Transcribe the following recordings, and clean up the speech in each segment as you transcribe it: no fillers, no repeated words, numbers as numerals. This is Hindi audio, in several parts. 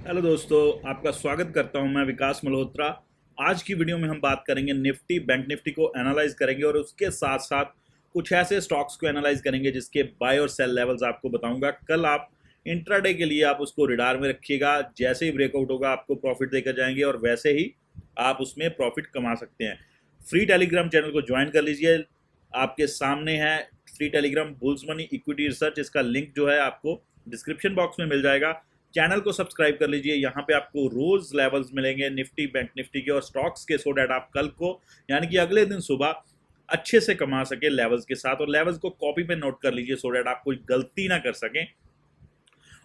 हेलो दोस्तों, आपका स्वागत करता हूं मैं विकास मल्होत्रा। आज की वीडियो में हम बात करेंगे निफ्टी बैंक निफ्टी को एनालाइज करेंगे और उसके साथ साथ कुछ ऐसे स्टॉक्स को एनालाइज करेंगे जिसके बाय और सेल लेवल्स आपको बताऊंगा। कल आप इंट्राडे के लिए आप उसको रिडार में रखिएगा, जैसे ही ब्रेकआउट होगा आपको प्रॉफिट देकर जाएंगे और वैसे ही आप उसमें प्रॉफिट कमा सकते हैं। फ्री टेलीग्राम चैनल को ज्वाइन कर लीजिए, आपके सामने है free Telegram bulls money equity research. इसका लिंक जो है आपको डिस्क्रिप्शन बॉक्स में मिल जाएगा। चैनल को सब्सक्राइब कर लीजिए, यहाँ पे आपको रोज लेवल्स मिलेंगे निफ्टी बैंक निफ्टी के और स्टॉक्स के, सो डैट आप कल को यानी कि अगले दिन सुबह अच्छे से कमा सके लेवल्स के साथ। और लेवल्स को कॉपी पे नोट कर लीजिए सो डैट आप कोई गलती ना कर सकें।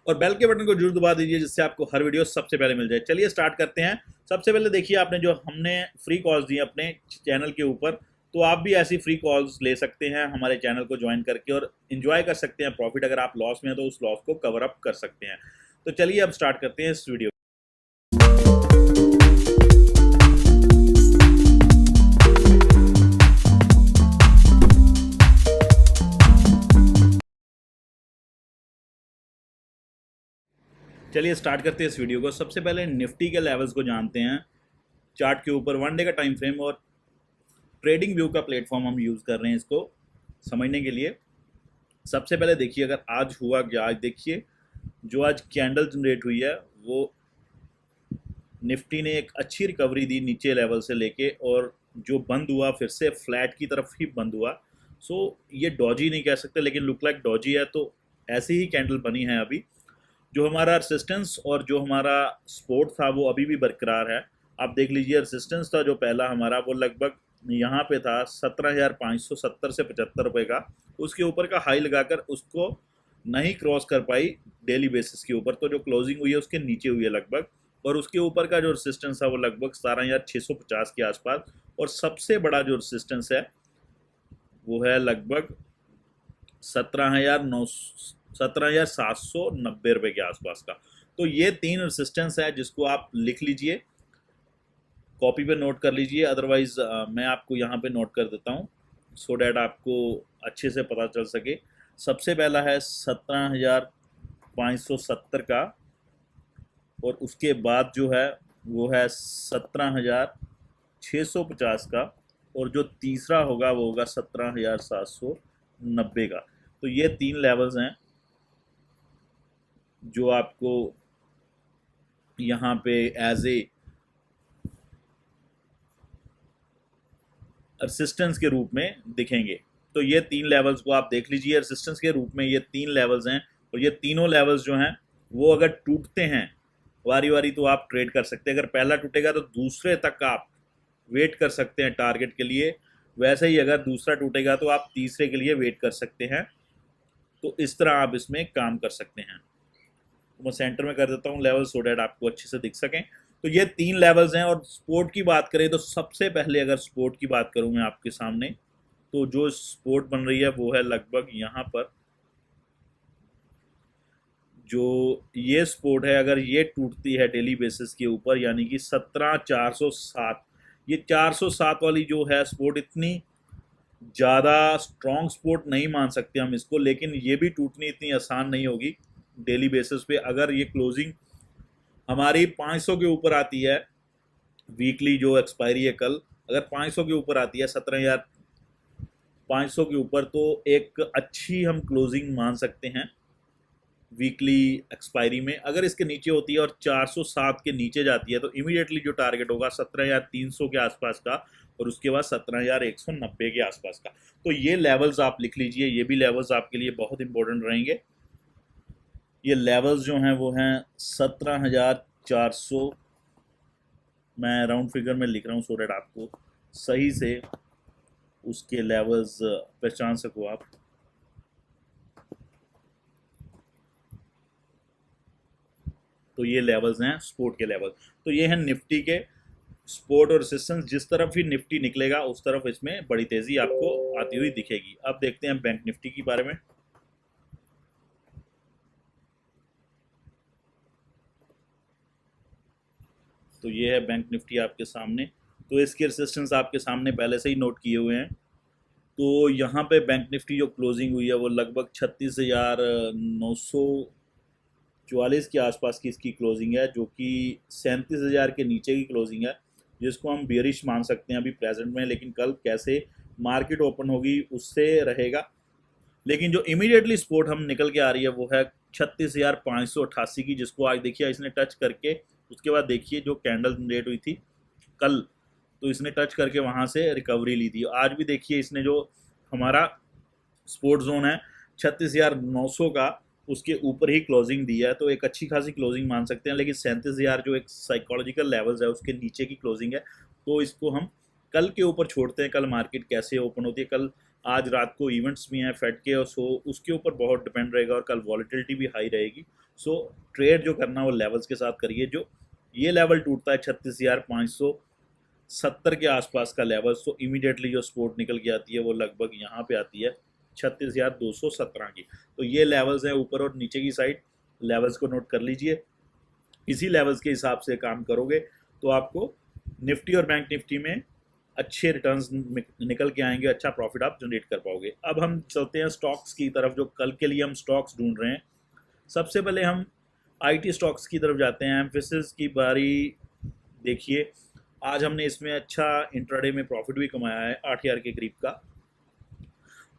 और बेल के बटन को जरूर दबा दीजिए जिससे आपको हर वीडियो सबसे पहले मिल जाए। चलिए स्टार्ट करते हैं। सबसे पहले देखिए, आपने जो हमने फ्री कॉल्स दी अपने चैनल के ऊपर, तो आप भी ऐसी फ्री कॉल्स ले सकते हैं हमारे चैनल को ज्वाइन करके और इन्जॉय कर सकते हैं प्रॉफिट। अगर आप लॉस में हैं तो उस लॉस को कवर अप कर सकते हैं। तो चलिए अब स्टार्ट करते हैं इस वीडियो। चलिए स्टार्ट करते हैं इस वीडियो को। सबसे पहले निफ्टी के लेवल्स को जानते हैं। चार्ट के ऊपर वन डे का टाइम फ्रेम और ट्रेडिंग व्यू का प्लेटफॉर्म हम यूज़ कर रहे हैं इसको समझने के लिए। सबसे पहले देखिए, अगर आज हुआ क्या, आज देखिए जो आज कैंडल जनरेट हुई है वो निफ्टी ने एक अच्छी रिकवरी दी नीचे लेवल से लेके, और जो बंद हुआ फिर से फ्लैट की तरफ ही बंद हुआ। सो ये डॉजी नहीं कह सकते, लेकिन लुक लाइक डॉजी है। तो ऐसी ही कैंडल बनी है अभी। जो हमारा रेसिस्टेंस और जो हमारा सपोर्ट था वो अभी भी बरकरार है। आप देख लीजिए, रेसिस्टेंस था जो पहला हमारा वो लगभग यहाँ पे था 17,570 से 75 रुपये का। उसके ऊपर का हाई लगाकर उसको नहीं क्रॉस कर पाई डेली बेसिस के ऊपर, तो जो क्लोजिंग हुई है उसके नीचे हुई है लगभग। और उसके ऊपर का जो रेसिस्टेंस था वो लगभग 17,650 के आसपास। और सबसे बड़ा जो रेसिस्टेंस है वो है लगभग 17,790 रुपये के आसपास का। तो ये तीन रेसिस्टेंस है जिसको आप लिख लीजिए, कॉपी पे नोट कर लीजिए। अदरवाइज मैं आपको यहाँ पे नोट कर देता हूँ सो डैट आपको अच्छे से पता चल सके। सबसे पहला है 17,570 का, और उसके बाद जो है वो है 17,650 का, और जो तीसरा होगा वो होगा 17,790 का। तो ये तीन लेवल्स हैं जो आपको यहाँ पे एज ए रेसिस्टेंस के रूप में दिखेंगे। तो ये तीन लेवल्स को आप देख लीजिए, रेसिस्टेंस के रूप में ये तीन लेवल्स हैं। और ये तीनों लेवल्स जो हैं वो अगर टूटते हैं वारी वारी तो आप ट्रेड कर सकते हैं। अगर पहला टूटेगा तो दूसरे तक आप वेट कर सकते हैं टारगेट के लिए। वैसे ही अगर दूसरा टूटेगा तो आप तीसरे के लिए वेट कर सकते हैं। तो इस तरह आप इसमें काम कर सकते हैं। तो मैं सेंटर में कर देता हूँ लेवल सो डैट आपको अच्छे से दिख सकें। तो ये तीन लेवल्स हैं। और सपोर्ट की बात करें तो सबसे पहले अगर सपोर्ट की बात करूँ मैं आपके सामने, तो जो सपोर्ट बन रही है वो है लगभग यहाँ पर। जो ये सपोर्ट है, अगर ये टूटती है डेली बेसिस के ऊपर, यानी कि 17,407, ये 407 वाली जो है सपोर्ट इतनी ज़्यादा स्ट्रॉन्ग सपोर्ट नहीं मान सकते हम इसको, लेकिन ये भी टूटनी इतनी आसान नहीं होगी डेली बेसिस पे। अगर ये क्लोजिंग हमारी 500 के ऊपर आती है, वीकली जो एक्सपायरी है कल, अगर 500 के ऊपर आती है 17,500 के ऊपर, तो एक अच्छी हम क्लोजिंग मान सकते हैं वीकली एक्सपायरी में। अगर इसके नीचे होती है और 407 के नीचे जाती है तो इमीडिएटली जो टारगेट होगा 17,300 के आसपास का, और उसके बाद 17,190 के आसपास का। तो ये लेवल्स आप लिख लीजिए, ये भी लेवल्स आपके लिए बहुत इंपॉर्टेंट रहेंगे। ये लेवल्स जो हैं वो हैं 17,400, मैं राउंड फिगर में लिख रहा हूँ सो डैट आपको सही से उसके लेवल्स पहचान सको आप। तो ये लेवल्स हैं सपोर्ट के लेवल। तो ये हैं निफ्टी के सपोर्ट और रेसिस्टेंस। जिस तरफ ही निफ्टी निकलेगा उस तरफ इसमें बड़ी तेजी आपको आती हुई दिखेगी। अब देखते हैं बैंक निफ्टी के बारे में। तो ये है बैंक निफ्टी आपके सामने। तो इसके रेसिस्टेंस आपके सामने पहले से ही नोट किए हुए हैं। तो यहाँ पे बैंक निफ्टी जो क्लोजिंग हुई है वो लगभग 36,900 44 के आसपास की इसकी क्लोजिंग है, जो कि 37,000 के नीचे की क्लोजिंग है, जिसको हम बेयरिश मान सकते हैं अभी प्रेजेंट में। लेकिन कल कैसे मार्केट ओपन होगी उससे रहेगा। लेकिन जो इमीडिएटली सपोर्ट हम निकल के आ रही है वो है 36,588 की, जिसको आज देखिए इसने टच करके, उसके बाद देखिए जो कैंडल जनरेट हुई थी कल, तो इसने टच करके वहाँ से रिकवरी ली थी। आज भी देखिए इसने जो हमारा सपोर्ट जोन है 36,900 का, उसके ऊपर ही क्लोजिंग दी है, तो एक अच्छी खासी क्लोजिंग मान सकते हैं। लेकिन 37,000 जो एक साइकोलॉजिकल लेवल्स है उसके नीचे की क्लोजिंग है, तो इसको हम कल के ऊपर छोड़ते हैं। कल मार्केट कैसे ओपन होती है, कल आज रात को इवेंट्स भी हैं फेड के, और सो उसके ऊपर बहुत डिपेंड रहेगा, और कल वॉलेटिलिटी भी हाई रहेगी। सो ट्रेड जो करना वो लेवल्स के साथ करिए। जो ये लेवल टूटता है 36,570 के आसपास का लेवल, सो इमीडिएटली जो सपोर्ट निकल के आती है वो लगभग यहाँ पे आती है 36,217 की। तो ये लेवल्स हैं ऊपर और नीचे की साइड, लेवल्स को नोट कर लीजिए। इसी लेवल्स के हिसाब से काम करोगे तो आपको निफ्टी और बैंक निफ्टी में अच्छे रिटर्न्स निकल के आएंगे, अच्छा प्रॉफिट आप जनरेट कर पाओगे। अब हम चलते हैं स्टॉक्स की तरफ, जो कल के लिए हम स्टॉक्स ढूंढ रहे हैं। सबसे पहले हम आईटी स्टॉक्स की तरफ जाते हैं। एम्फेसिस की बारी देखिए, आज हमने इसमें अच्छा इंट्राडे में प्रॉफिट भी कमाया है 8,000 के करीब का।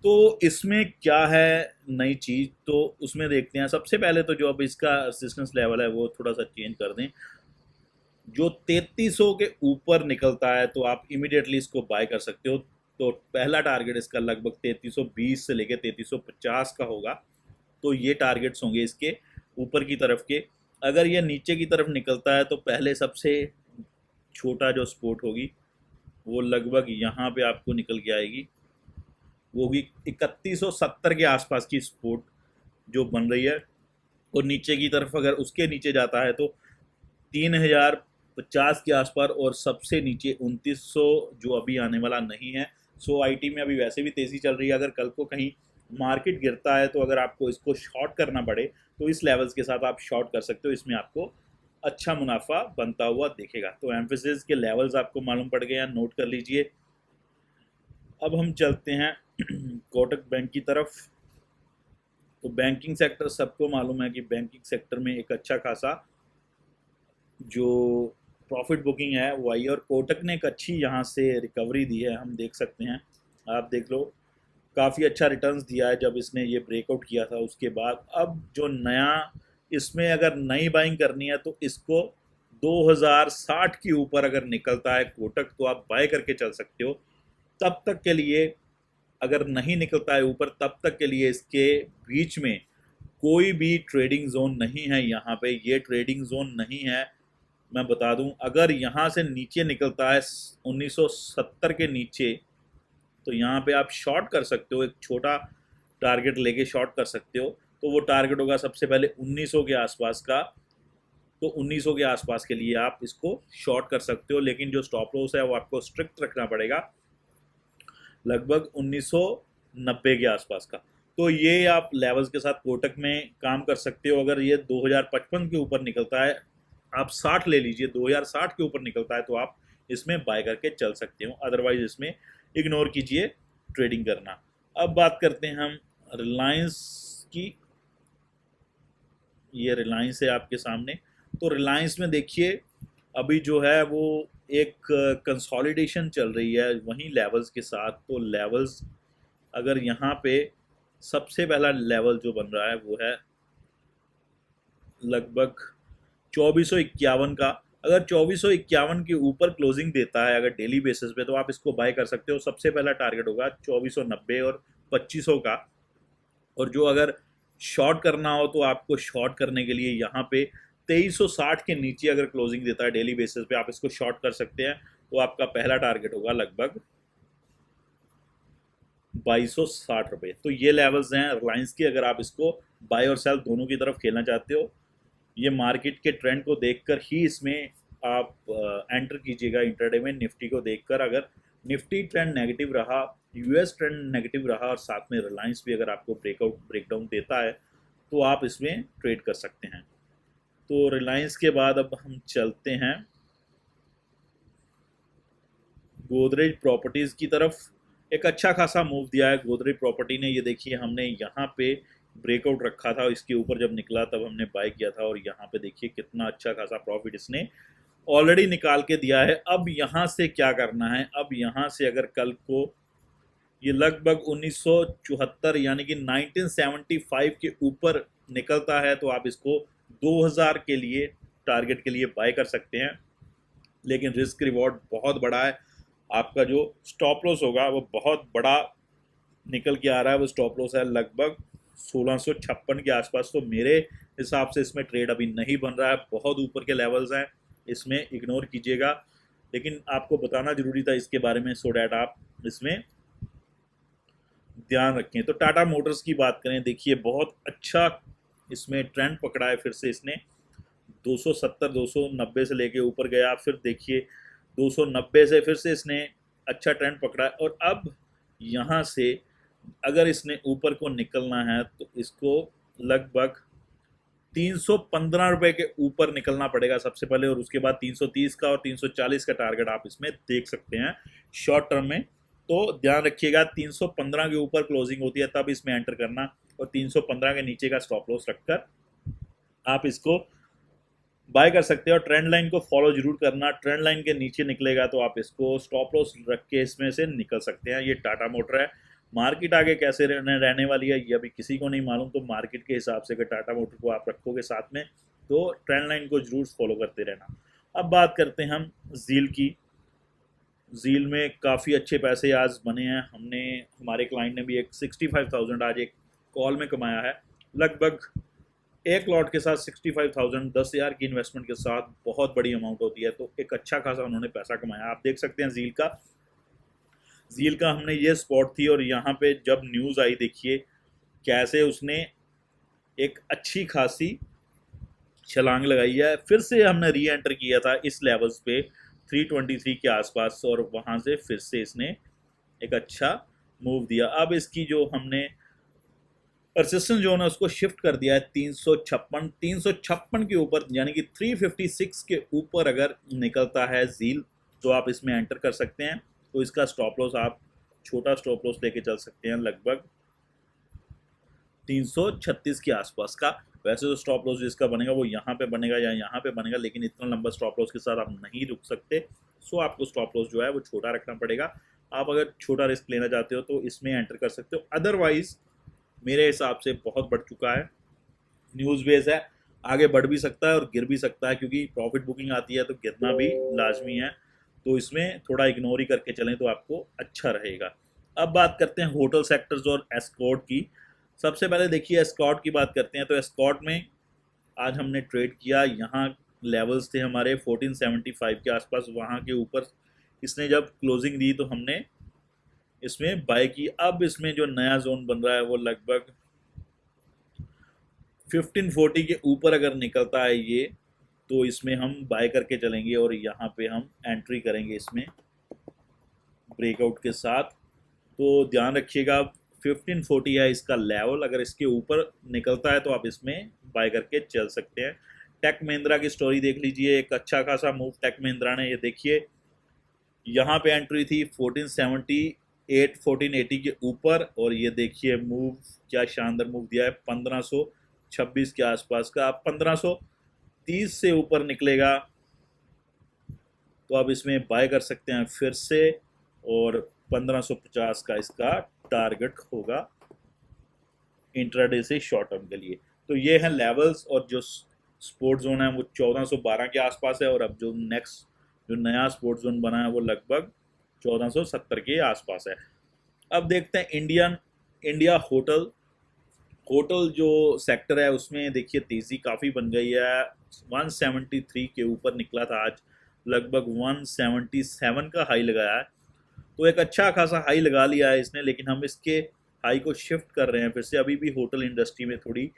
तो इसमें क्या है नई चीज़, तो उसमें देखते हैं। सबसे पहले तो जो अब इसका रेजिस्टेंस लेवल है वो थोड़ा सा चेंज कर दें। जो 3300 के ऊपर निकलता है तो आप इमीडिएटली इसको बाय कर सकते हो। तो पहला टारगेट इसका लगभग 3320 से लेकर 3350 का होगा। तो ये टारगेट्स होंगे इसके ऊपर की तरफ के। अगर ये नीचे की तरफ निकलता है तो पहले सबसे छोटा जो सपोर्ट होगी वो लगभग यहाँ पे आपको निकल के आएगी, वो होगी 3170 के आसपास की सपोर्ट जो बन रही है। और नीचे की तरफ अगर उसके नीचे जाता है तो 3050 के आसपास, और सबसे नीचे 2900 जो अभी आने वाला नहीं है। सो आईटी में अभी वैसे भी तेज़ी चल रही है। अगर कल को कहीं मार्केट गिरता है तो अगर आपको इसको शॉर्ट करना पड़े तो इस लेवल्स के साथ आप शॉर्ट कर सकते हो, इसमें आपको अच्छा मुनाफा बनता हुआ दिखेगा। तो एम्फेसिस के लेवल्स आपको मालूम पड़ गए हैं, नोट कर लीजिए। अब हम चलते हैं कोटक बैंक की तरफ। तो बैंकिंग सेक्टर सबको मालूम है कि बैंकिंग सेक्टर में एक अच्छा खासा जो प्रॉफिट बुकिंग है वो आई, और कोटक ने एक अच्छी यहाँ से रिकवरी दी है, हम देख सकते हैं। आप देख लो, काफ़ी अच्छा रिटर्न्स दिया है जब इसने ये ब्रेकआउट किया था उसके बाद। अब जो नया इसमें अगर नई बाइंग करनी है तो इसको 2060 के ऊपर अगर निकलता है कोटक तो आप बाय करके चल सकते हो। तब तक के लिए अगर नहीं निकलता है ऊपर, तब तक के लिए इसके बीच में कोई भी ट्रेडिंग जोन नहीं है। यहाँ पे ये ट्रेडिंग जोन नहीं है, मैं बता दूं। अगर यहाँ से नीचे निकलता है 1970 के नीचे, तो यहाँ पे आप शॉर्ट कर सकते हो, एक छोटा टारगेट लेके शॉर्ट कर सकते हो। तो वो टारगेट होगा सबसे पहले 1900 के आसपास का। तो 1900 के आसपास के लिए आप इसको शॉर्ट कर सकते हो, लेकिन जो स्टॉप लॉस है वो आपको स्ट्रिक्ट रखना पड़ेगा, लगभग 1990 के आसपास का। तो ये आप लेवल्स के साथ कोटक में काम कर सकते हो। अगर ये 2055 के ऊपर निकलता है, आप 60 ले लीजिए, 2060 के ऊपर निकलता है तो आप इसमें बाय करके चल सकते हो। अदरवाइज इसमें इग्नोर कीजिए ट्रेडिंग करना। अब बात करते हैं हम रिलायंस की। ये रिलायंस है आपके सामने। तो रिलायंस में देखिए अभी जो है वो एक कंसोलिडेशन चल रही है वहीं लेवल्स के साथ। तो लेवल्स अगर यहाँ पे सबसे पहला लेवल जो बन रहा है वो है लगभग 2451 का। अगर 2451 के ऊपर क्लोजिंग देता है अगर डेली बेसिस पे, तो आप इसको बाय कर सकते हो। सबसे पहला टारगेट होगा 2490 और 2500 का। और जो अगर शॉर्ट करना हो तो आपको शॉर्ट करने के लिए यहाँ पे 2360 के नीचे अगर क्लोजिंग देता है डेली बेसिस पे, आप इसको शॉर्ट कर सकते हैं। तो आपका पहला टारगेट होगा लगभग 2260 रुपये। तो ये लेवल्स हैं रिलायंस के, अगर आप इसको बाय और सेल दोनों की तरफ खेलना चाहते हो। ये मार्केट के ट्रेंड को देखकर ही इसमें आप एंटर कीजिएगा इंट्राडे में। निफ्टी को देखकर अगर निफ्टी ट्रेंड नेगेटिव रहा, यूएस ट्रेंड नेगेटिव रहा, और साथ में रिलायंस भी अगर आपको ब्रेकडाउन देता है तो आप इसमें ट्रेड कर सकते हैं। तो रिलायंस के बाद अब हम चलते हैं गोदरेज प्रॉपर्टीज़ की तरफ। एक अच्छा खासा मूव दिया है गोदरेज प्रॉपर्टी ने। ये देखिए हमने यहाँ पे ब्रेकआउट रखा था, इसके ऊपर जब निकला तब हमने बाय किया था और यहाँ पे देखिए कितना अच्छा खासा प्रॉफिट इसने ऑलरेडी निकाल के दिया है। अब यहाँ से क्या करना है, अब यहाँ से अगर कल को ये लगभग 1974 यानी कि 1975 के ऊपर निकलता है तो आप इसको 2000 के लिए टारगेट के लिए बाय कर सकते हैं, लेकिन रिस्क रिवॉर्ड बहुत बड़ा है। आपका जो स्टॉप लॉस होगा वो बहुत बड़ा निकल के आ रहा है, वो स्टॉप लॉस है लगभग 1656 के आसपास। तो मेरे हिसाब से इसमें ट्रेड अभी नहीं बन रहा है, बहुत ऊपर के लेवल्स हैं, इसमें इग्नोर कीजिएगा। लेकिन आपको बताना जरूरी था इसके बारे में, सो डैट आप इसमें ध्यान रखें। तो टाटा मोटर्स की बात करें, देखिए बहुत अच्छा इसमें ट्रेंड पकड़ा है, फिर से इसने 270 290 से लेके ऊपर गया, फिर देखिए 290 से फिर से इसने अच्छा ट्रेंड पकड़ा है। और अब यहाँ से अगर इसने ऊपर को निकलना है तो इसको लगभग 315 रुपए के ऊपर निकलना पड़ेगा सबसे पहले, और उसके बाद 330 का और 340 का टारगेट आप इसमें देख सकते हैं शॉर्ट टर्म में। तो ध्यान रखिएगा 315 के ऊपर क्लोजिंग होती है तब इसमें एंटर करना, और 315 के नीचे का स्टॉप लॉस रखकर आप इसको बाय कर सकते हैं। और ट्रेंड लाइन को फॉलो जरूर करना, ट्रेंड लाइन के नीचे निकलेगा तो आप इसको स्टॉप लॉस रख के इसमें से निकल सकते हैं। ये टाटा मोटर है। मार्केट आगे कैसे रहने वाली है ये अभी किसी को नहीं मालूम, तो मार्केट के हिसाब से अगर टाटा मोटर को आप रखोगे साथ में तो ट्रेंड लाइन को जरूर फॉलो करते रहना। अब बात करते हैं हम जील की। जील में काफ़ी अच्छे पैसे आज बने हैं, हमने हमारे क्लाइंट ने भी एक 65,000 आज एक कॉल में कमाया है। लगभग एक लॉट के साथ 65,000 10,000 की इन्वेस्टमेंट के साथ बहुत बड़ी अमाउंट होती है, तो एक अच्छा खासा उन्होंने पैसा कमाया। आप देख सकते हैं जील का हमने ये स्पॉट थी, और यहाँ पे जब न्यूज़ आई देखिए कैसे उसने एक अच्छी खासी छलांग लगाई है। फिर से हमने री एंटर किया था इस लेवल्स पे 323 के आसपास, और वहाँ से फिर से इसने एक अच्छा मूव दिया। अब इसकी जो हमने परसिस्टेंस जोन है उसको शिफ्ट कर दिया है 356 के ऊपर, यानी कि 356 के ऊपर अगर निकलता है जील तो आप इसमें एंटर कर सकते हैं। तो इसका स्टॉप लॉस आप छोटा स्टॉप लॉस लेके चल सकते हैं लगभग 336 के आसपास का। वैसे तो स्टॉप लॉस जिसका बनेगा वो यहाँ पे बनेगा या यहाँ पे बनेगा, लेकिन इतना लंबा स्टॉप लॉस के साथ आप नहीं रुक सकते। सो आपको स्टॉप लॉस जो है वो छोटा रखना पड़ेगा। आप अगर छोटा रिस्क लेना चाहते हो तो इसमें एंटर कर सकते हो, अदरवाइज मेरे हिसाब से बहुत बढ़ चुका है, न्यूज़ बेस है, आगे बढ़ भी सकता है और गिर भी सकता है, क्योंकि प्रॉफिट बुकिंग आती है तो गिरना भी लाजमी है। तो इसमें थोड़ा इग्नोर ही करके चलें तो आपको अच्छा रहेगा। अब बात करते हैं होटल सेक्टर्स और एस्कॉर्ट की। सबसे पहले देखिए एस्कॉर्ट की बात करते हैं। तो एस्कॉर्ट में आज हमने ट्रेड किया, यहाँ लेवल्स थे हमारे 1475 के आसपास, वहाँ के ऊपर इसने जब क्लोजिंग दी तो हमने इसमें बाय की। अब इसमें जो नया जोन बन रहा है वो लगभग 1540 के ऊपर अगर निकलता है ये तो इसमें हम बाय करके चलेंगे, और यहाँ पे हम एंट्री करेंगे इसमें ब्रेकआउट के साथ। तो ध्यान रखिएगा 1540 है इसका लेवल, अगर इसके ऊपर निकलता है तो आप इसमें बाय करके चल सकते हैं। टेक महिंद्रा की स्टोरी देख लीजिए, एक अच्छा खासा मूव टेक महिंद्रा ने, ये देखिए यहाँ पे एंट्री थी 1478 1480 के ऊपर, और ये देखिए मूव क्या शानदार मूव दिया है 1526 के आसपास का। आप 1530 से ऊपर निकलेगा तो आप इसमें बाय कर सकते हैं फिर से, और 1550 का इसका टारगेट होगा इंट्राडे से शॉर्ट टर्म के लिए। तो ये है लेवल्स, और जो स्पोर्ट जोन है वो 1412 के आसपास है, और अब जो नेक्स्ट जो नया स्पोर्ट जोन बना है वो लगभग 1470 के आसपास है। अब देखते हैं इंडिया होटल जो सेक्टर है उसमें देखिए तेज़ी काफ़ी बन गई है। 173 के ऊपर निकला था, आज लगभग 177 का हाई लगाया है, तो एक अच्छा खासा हाई लगा लिया है इसने। लेकिन हम इसके हाई को शिफ्ट कर रहे हैं फिर से, अभी भी होटल इंडस्ट्री में थोड़ी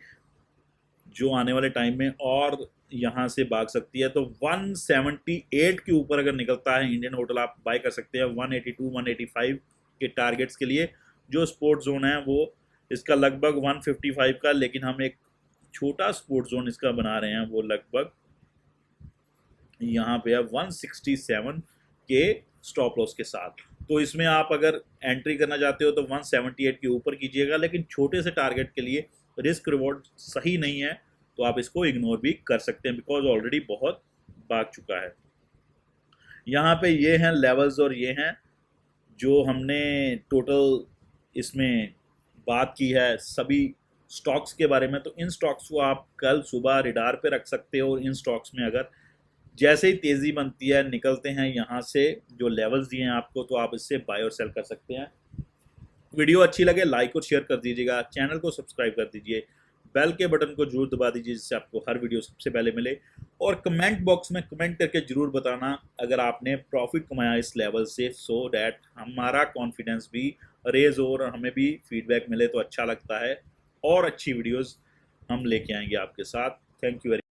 जो आने वाले टाइम में और यहाँ से भाग सकती है। तो 178 के ऊपर अगर निकलता है इंडियन होटल आप बाय कर सकते हैं 182 185 के टारगेट्स के लिए। जो स्पोर्ट जोन है वो इसका लगभग 155 का, लेकिन हम एक छोटा स्पोर्ट जोन इसका बना रहे हैं, वो लगभग यहाँ पे है 167 के स्टॉप लॉस के साथ। तो इसमें आप अगर एंट्री करना चाहते हो तो 178 के ऊपर कीजिएगा, लेकिन छोटे से टारगेट के लिए रिस्क रिवॉर्ड सही नहीं है तो आप इसको इग्नोर भी कर सकते हैं, बिकॉज ऑलरेडी बहुत भाग चुका है। यहाँ पे ये हैं लेवल्स और ये हैं जो हमने टोटल इसमें बात की है सभी स्टॉक्स के बारे में। तो इन स्टॉक्स को आप कल सुबह रिडार पे रख सकते हो, और इन स्टॉक्स में अगर जैसे ही तेज़ी बनती है, निकलते हैं यहाँ से जो लेवल्स दिए हैं आपको, तो आप इससे बाय और सेल कर सकते हैं। वीडियो अच्छी लगे लाइक और शेयर कर दीजिएगा, चैनल को सब्सक्राइब कर दीजिए, बेल के बटन को जरूर दबा दीजिए जिससे आपको हर वीडियो सबसे पहले मिले। और कमेंट बॉक्स में कमेंट करके जरूर बताना अगर आपने प्रॉफिट कमाया इस लेवल से, सो डैट हमारा कॉन्फिडेंस भी रेज हो और हमें भी फीडबैक मिले तो अच्छा लगता है, और अच्छी वीडियोस हम लेके आएंगे आपके साथ। Thank you very